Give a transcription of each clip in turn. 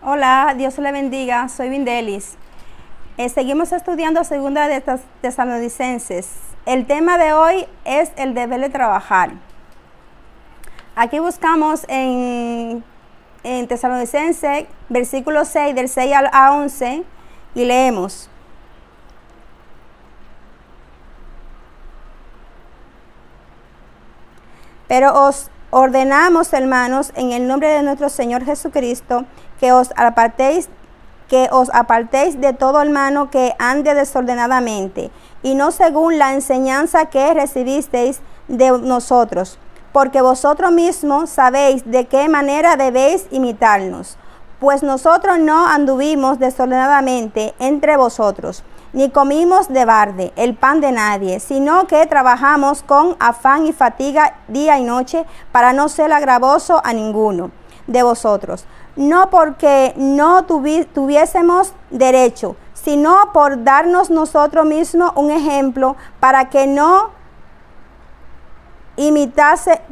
Hola, Dios le bendiga, soy Vindelis. Seguimos estudiando segunda de Tesalonicenses. El tema de hoy es el deber de trabajar. Aquí buscamos en Tesalonicenses, versículo 6, del 6 a 11, y leemos. Pero os ordenamos, hermanos, en el nombre de nuestro Señor Jesucristo, que os apartéis de todo hermano que ande desordenadamente, y no según la enseñanza que recibisteis de nosotros, porque vosotros mismos sabéis de qué manera debéis imitarnos. Pues nosotros no anduvimos desordenadamente entre vosotros, ni comimos de balde el pan de nadie, sino que trabajamos con afán y fatiga día y noche para no ser agravoso a ninguno de vosotros. No porque no tuviésemos derecho, sino por darnos nosotros mismos un ejemplo para que no imitaseis.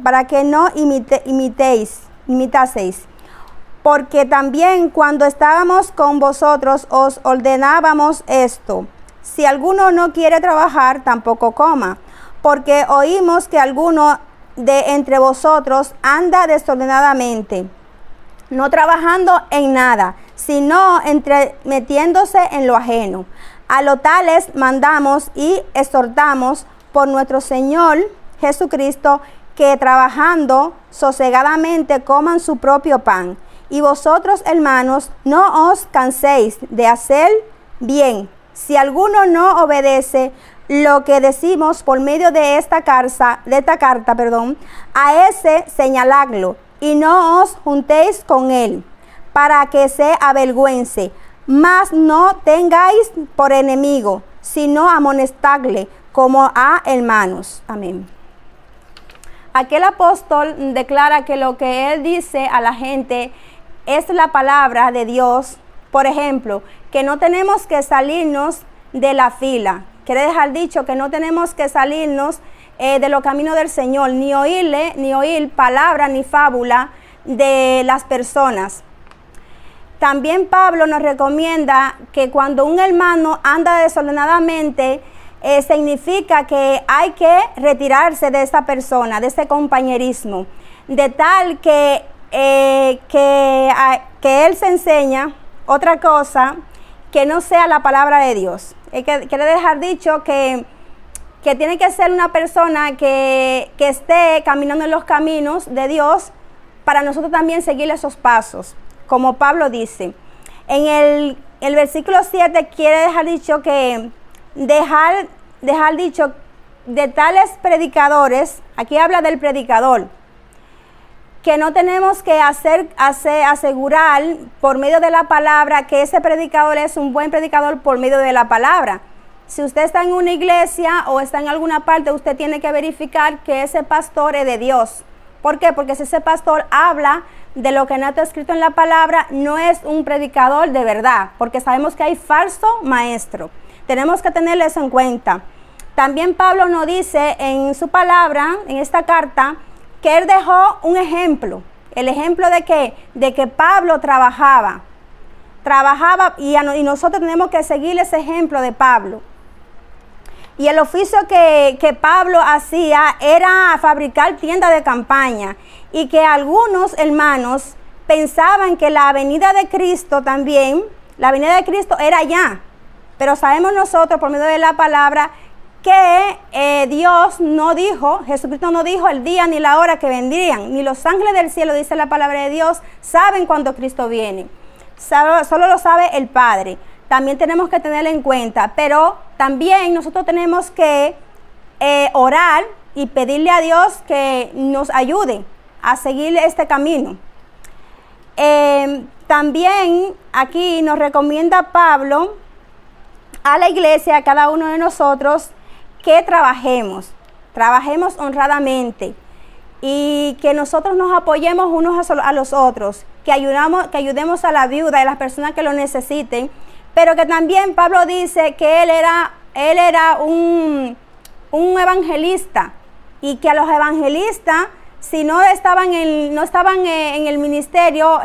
Porque también cuando estábamos con vosotros os ordenábamos esto: si alguno no quiere trabajar, tampoco coma, porque oímos que alguno de entre vosotros anda desordenadamente, no trabajando en nada, sino entremetiéndose en lo ajeno. A lo tales mandamos y exhortamos por nuestro Señor Jesucristo, que trabajando sosegadamente coman su propio pan. Y vosotros, hermanos, no os canséis de hacer bien. Si alguno no obedece lo que decimos por medio de esta carta, a ese señaladlo, y no os juntéis con él, para que se avergüence. Mas no tengáis por enemigo, sino amonestadle como a hermanos. Amén. Aquí el apóstol declara que lo que él dice a la gente es la palabra de Dios. Por ejemplo, que no tenemos que salirnos de la fila. Quiere dejar dicho que no tenemos que salirnos de los caminos del Señor, ni oír palabra ni fábula de las personas. También Pablo nos recomienda que cuando un hermano anda desordenadamente, significa que hay que retirarse de esa persona, de ese compañerismo, de tal que él se enseña otra cosa que no sea la palabra de Dios. Quiere dejar dicho que tiene que ser una persona que esté caminando en los caminos de Dios, para nosotros también seguir esos pasos, como Pablo dice. En el versículo 7 quiere dejar dicho que dejar dicho de tales predicadores, aquí habla del predicador, que no tenemos que asegurar por medio de la palabra que ese predicador es un buen predicador por medio de la palabra. Si usted está en una iglesia o está en alguna parte, usted tiene que verificar que ese pastor es de Dios. ¿Por qué? Porque si ese pastor habla de lo que no está escrito en la palabra, no es un predicador de verdad, porque sabemos que hay falso maestro. Tenemos que tener eso en cuenta. También Pablo nos dice en su palabra, en esta carta, que él dejó un ejemplo. ¿El ejemplo de qué? De que Pablo trabajaba y nosotros tenemos que seguir ese ejemplo de Pablo. Y el oficio que Pablo hacía era fabricar tiendas de campaña, y que algunos hermanos pensaban que la venida de Cristo también, la venida de Cristo era allá. Pero sabemos nosotros por medio de la palabra que Dios no dijo, Jesucristo no dijo el día ni la hora que vendrían, ni los ángeles del cielo, dice la palabra de Dios, saben cuándo Cristo viene. Solo lo sabe el Padre. También tenemos que tenerlo en cuenta, pero también nosotros tenemos que orar y pedirle a Dios que nos ayude a seguir este camino. También aquí nos recomienda Pablo a la iglesia, a cada uno de nosotros, que trabajemos honradamente, y que nosotros nos apoyemos unos a los otros, que ayudemos a la viuda y a las personas que lo necesiten. Pero que también Pablo dice que él era un evangelista, y que a los evangelistas, si no estaban en el ministerio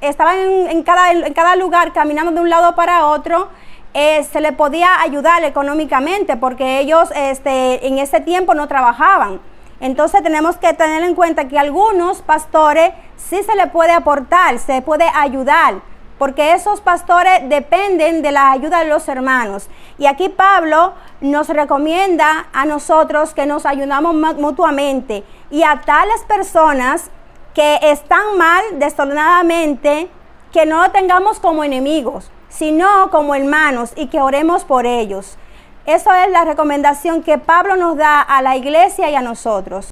estaban en cada lugar caminando de un lado para otro, se le podía ayudar económicamente porque ellos en ese tiempo no trabajaban. Entonces tenemos que tener en cuenta que a algunos pastores sí se le puede aportar, se puede ayudar, porque esos pastores dependen de la ayuda de los hermanos. Y aquí Pablo nos recomienda a nosotros que nos ayudamos mutuamente y a tales personas que están mal desordenadamente, que no lo tengamos como enemigos, sino como hermanos y que oremos por ellos. Eso es la recomendación que Pablo nos da a la iglesia y a nosotros.